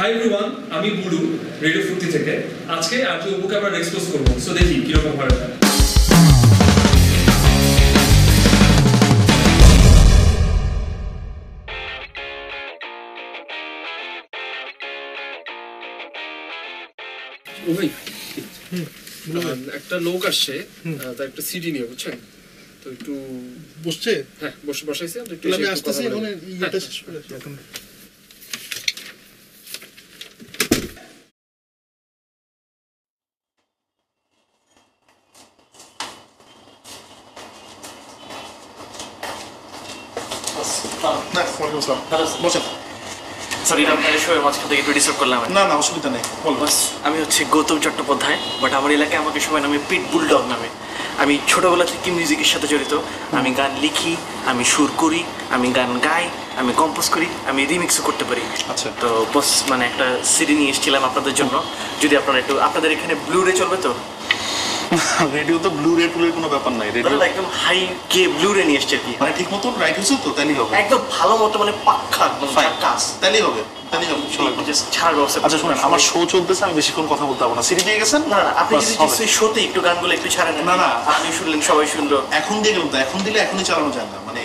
Hi everyone, আমি বুড়ু radio ফুর্তি থেকে। আজকে আজকে অপুকে আমরা এক্সপোজ করবো, সো দেখি কিরকম হয়। একটা লোক আসছে, তার একটা সিডি নিয়ে, বুঝছেন তো, একটু বসছে। হ্যাঁ বসাইছে। আমি আসতেছি ওখানে ইয়েটা শেষ করে এখন। আমি হচ্ছে গৌতম চট্টোপাধ্যায়, বাট আমার এলাকায় আমাকে সবাই নামে পিট বুলডগ নামে। আমি ছোটবেলা থেকে মিউজিকের সাথে জড়িত। আমি গান লিখি, আমি সুর করি, আমি গান গাই, আমি কম্পোজ করি, আমি রিমিক্সও করতে পারি। আচ্ছা, তো বস মানে একটা সিডি নিয়ে এসেছিলাম আপনাদের জন্য। যদি আপনারা একটু, আপনাদের এখানে ব্লু রে চলবে তো? রেডিও তো ব্লু রে টুলের কোনো ব্যাপার নাই। রেডিও একদম হাই কে ব্লু রে নিয়ে এসছে আর কি, মানে ঠিক মতো রাইট হয়েছে তো, তাইলেই হবে। একদম ভালো মতো, মানে পাক্কা একদম কাজ, তাইলেই হবে, তাইলেই হবে। ছাড়ার ব্যবস্থা। আচ্ছা শুনেন, আমার শো চলতেছে, আমি বেশিক্ষণ কথা বলতে পারবো না। সিডি দিয়ে গেছেন? না না, আপনি যদি সেই শোতে একটু গানগুলো একটু ছাড়েন। না না, আপনি শুনলেন, সবাই শুনলো। এখন দিয়ে গেলাম তো, এখন দিলে এখনই চালানো যায় না। মানে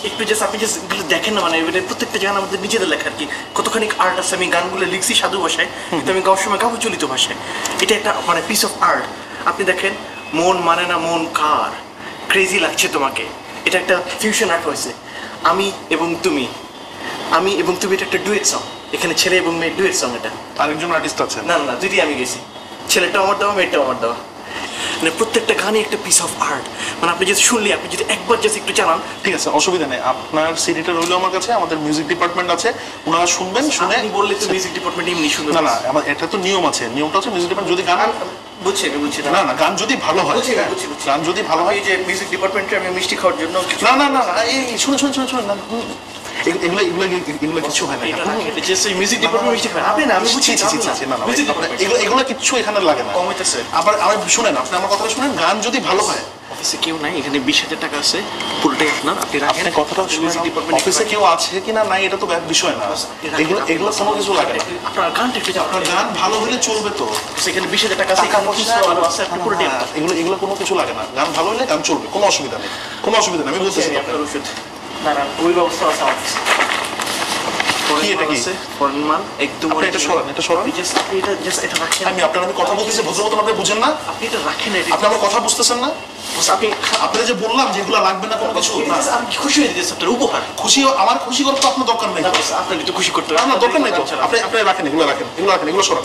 একটু জাস্ট আপনি জাস্ট দেখেন না, মানে প্রত্যেকটা গান আমাদের নিজেদের লেখা আর কি, কতখানি আর্ট আছে। আমি গানগুলো লিখছি সাধু ভাষায়, কিন্তু আমি গাওয়ার সময় গাবো চলিত ভাষায়। এটা একটা মানে পিস অফ আর্ট। আপনি দেখেন, মন মানে না মন কার, ক্রেজি লাগছে তোমাকে, এটা একটা ফিউশন আর্ট হয়েছে। আমি এবং তুমি, আমি এবং তুমি, এটা একটা ডুয়েট সং। এখানে ছেলে এবং মেয়ে ডুয়েট সং। এটা আরেকজন আর্টিস্ট আছে? না না, যদি আমি গেছি, ছেলেটাও আমার দেওয়া, মেয়েটাও আমার দেওয়া। মানে প্রত্যেকটা গানই একটা পিস অফ আর্ট। মানে আপনি যদি শুনলে, আপনি যদি একবার জাস্ট একটু জানান। ঠিক আছে, অসুবিধা নেই। আপনার সিডিটা রইলো আমার কাছে, আমাদের মিউজিক ডিপার্টমেন্ট আছে, ওনারা শুনবেন। শুনে আপনি বললে তো মিউজিক ডিপার্টমেন্ট এমনি শুনবে না না, আমার এটা তো নিয়ম আছে। নিয়মটা হচ্ছে মিউজিক ডিপার্টমেন্ট যদি গান বুঝছি, আমি বুঝছি। না না, গান যদি ভালো হয়, গান যদি ভালো হয়, এই যে মিউজিক ডিপার্টমেন্টে আমি মিষ্টি খাওয়ার জন্য না না না, এই শুনে শুনে শুনে শুনে না, এগুলো এগুলো এগুলো কিছু হয় না। মিউজিক ডিপার্টমেন্ট মিষ্টি খায় আপনি না, আমি বুঝছি। না না, এগুলো এগুলো কিচ্ছু এখানে লাগে না। কম হইতেছে। আবার আমি শুনেন, আপনি আমার কথাটা শুনেন, গান যদি ভালো হয়। অফিসে কেউ নাই, এখানে 20,000 টাকা আছে, পুরোটাই আপনার। আপনি রাখেন কথাটা শুনেন। অফিসে কেউ আছে কিনা নাই এটা তো বিষয় না। এগুলো এগুলো কোনো কিছু লাগে না। আপনার গানটা একটু, আপনার গান ভালো হলে চলবে তো। সেখানে 20,000 টাকা আছে, এখানে ভালো আছে, আপনি পুরোটাই। এগুলো এগুলো কোনো কিছু লাগে না। গান ভালো হলে গান চলবে, কোনো অসুবিধা নেই, কোনো অসুবিধা নেই। আমি বলতেছি আপনার ওষুধ না না, ওই ব্যবস্থা আছে আমার কাছে। এটা কি ফরেন মাল একদম। এটা সরান, এটা সরান। আপনি এটা জাস্ট এটা রাখেন। আমি আপনার আমি কথা বলতেছি ভদ্র মতন, আপনি বুঝেন না? আপনি এটা রাখেন, আপনি আমার কথা বুঝতেছেন না? আপনি আপনারা যে বললাম যে এগুলো লাগবে না কোনো কিছু না, আমি খুশি হয়ে দিতেছি। আপনার উপহার খুশি, আমার খুশি করার তো আপনার দরকার নেই। আপনার একটু খুশি করতে না দরকার নেই তো। আপনি আপনি রাখেন, এগুলো রাখেন, এগুলো রাখেন, এগুলো সরান।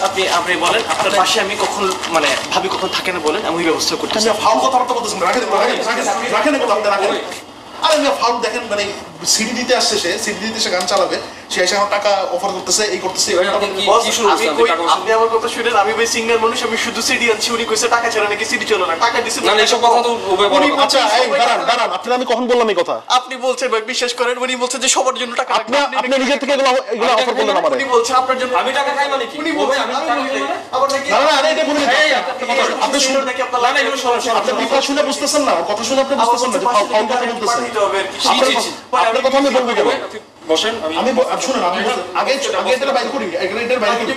আপনি আপনি বলেন, আপনার পাশে আমি কখন মানে ভাবি কখন থাকে না বলেন, আমি ব্যবস্থা করতে। আমি ফাউল কথাবার্তা বলতেছেন, রাখেন রাখেন এগুলো, আপনি রাখেন। আরে আমি ফাউল দেখেন, মানে সিডি দিতে আসছে, সে সিডি দিতে এসে গান চালাবে, সে এসে আমার টাকা অফার করতেছে, এই করতেছে। আপনি আমার কথা শুনেন, আমি ভাই সিঙ্গার মানুষ, আমি শুধু সিডি আনছি। উনি কইছে টাকা ছাড়া নাকি সিডি চলে না, টাকা দিছে না। এইসব কথা তো আচ্ছা এই দাঁড়ান দাঁড়ান, আপনারা আমি কখন বললাম এই কথা? আপনি বলছেন ভাই, বিশ্বাস করেন, উনি বলছেন যে সবার জন্য টাকা। আপনি আপনি নিজে থেকে এগুলো এগুলো অফার করলেন আমারে। উনি বলছে আপনার জন্য আমি টাকা খাই মানে কি? উনি বলছে আমি টাকা খাই আবার নাকি? না না, আরে এটা বলুন। আপনি শুনুন নাকি আপনার লাগে এগুলো সরাসরি আপনি কথা শুনে বুঝতেছেন না, কথা শুনে আপনি বুঝতেছেন না যে ফাউল কথা বলতেছেন। আপনার কথা আমি বলবো কেন? বসেন। আমি শুনুন, আমি আগে আগে এটা বাইর করি, এটা বাইর করি।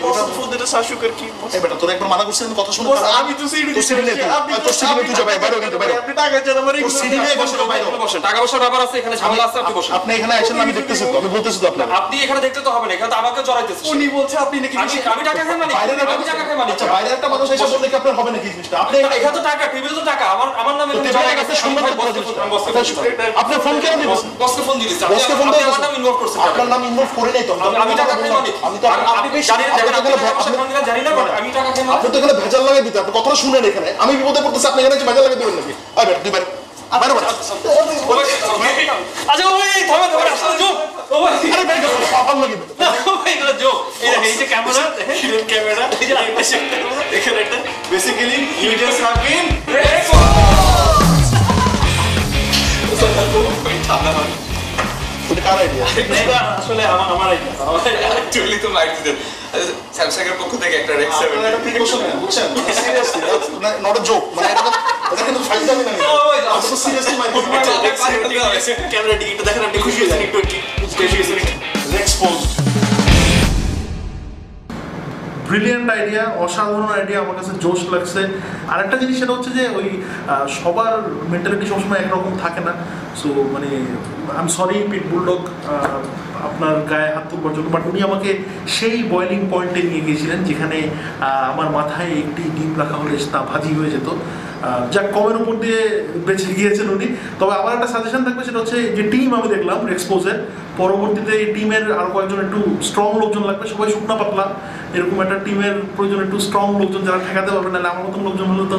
এটা শাশুকের কি এই বেটা, তোর একবার মানা করছিস কথা শুনে। আমি তো সিডি তুই যাবে বাইরে ওখানে বাইরে। আপনি টাকা ছাড়া মানে তুই সিডি নিয়ে বসে বাইরে বসেন। টাকা পয়সার ব্যাপার আছে, এখানে ঝামেলা আছে, আপনি বসেন। আপনি এখানে আছেন, আমি দেখতেছি তো, আমি বলতেছি তো আপনাকে। আপনি এখানে দেখতে তো হবে না, এখানে তো আমাকে জড়াইতেছে। উনি বলছে আপনি নাকি আমি টাকা খাই মানে বাইরে আমি টাকা খাই মানে। আচ্ছা, বাইরে একটা মানুষ এসে বললে কি আপনার হবে নাকি জিনিসটা? আপনি এখানে তো টাকা, টেবিলে তো টাকা, আমার নামে আপনি ফোন কেন দিবেন? বসকে ফোন দিয়েছি। বসকে ফোন আপনি দিয়ে আমার নাম ইনভলভ করছেন। আপনার নাম ইনভলভ করে নাই তো। আমি টাকা খাই মানে আমি তো আপনি বেশ জানেন, জানি না, বাট আমি টাকা খাই মানে। আপনি তো এখানে ভেজাল লাগাই দিতে, আপনি কথাটা শুনেন এখানে। আমি বিপদে পড়তেছি, আপনি এখানে ভেজাল লাগাই দিবেন নাকি? আই বেটা, দুই বাইরে বাইরে বাইরে। আচ্ছা ওই থামে থামে আসলে জোক। ও ভাই আরে বাইরে পাপাল লাগি। না ভাই, এগুলো জোক। এই যে ক্যামেরা, হিডেন ক্যামেরা, এই যে এখানে একটা basically you just have been এটা কার আইডিয়া? এটা আসলে আমার আইডিয়া। অ্যাকচুয়ালি তো লাইট দিতেন স্যামসাং এর পক্ষ থেকে একটা রেক্স 7 আপনারা প্রিকশন নেন, বুঝছেন? Seriously, not a joke. মানে এটা কিন্তু ফাইজলামি না। আপনি সিরিয়াসলি মাইন্ড করুন। ক্যামেরা দিকে একটু দেখেন, আপনি খুশি হয়েছেন একটু, খুশি হয়েছেন। এক্সপোজ ব্রিলিয়ান্ট আইডিয়া, অসাধারণ আইডিয়া, আমার কাছে জোশ লাগছে। আরেকটা জিনিস সেটা হচ্ছে যে ওই সবার মেন্টালিটি সবসময় একরকম থাকে না। সো মানে I am sorry pit bulldog আপনার গায়ে হাত তুলবার জন্য, বাট উনি আমাকে সেই বয়লিং পয়েন্টে নিয়ে গিয়েছিলেন যেখানে আমার মাথায় একটি ডিম রাখা হলে তা ভাজি হয়ে যেত। যা কমের উপর দিয়ে বেঁচে গিয়েছেন উনি। তবে আমার একটা সাজেশন থাকবে, সেটা হচ্ছে যে টিম আমি দেখলাম এক্সপোজের, পরবর্তীতে এই টিমের আরও কয়েকজন একটু স্ট্রং লোকজন লাগবে। সবাই শুকনা পাতলা, এরকম একটা টিমের প্রয়োজন একটু স্ট্রং লোকজন যারা ঠেকাতে পারবে, নাহলে আমার মতন লোকজন হলে তো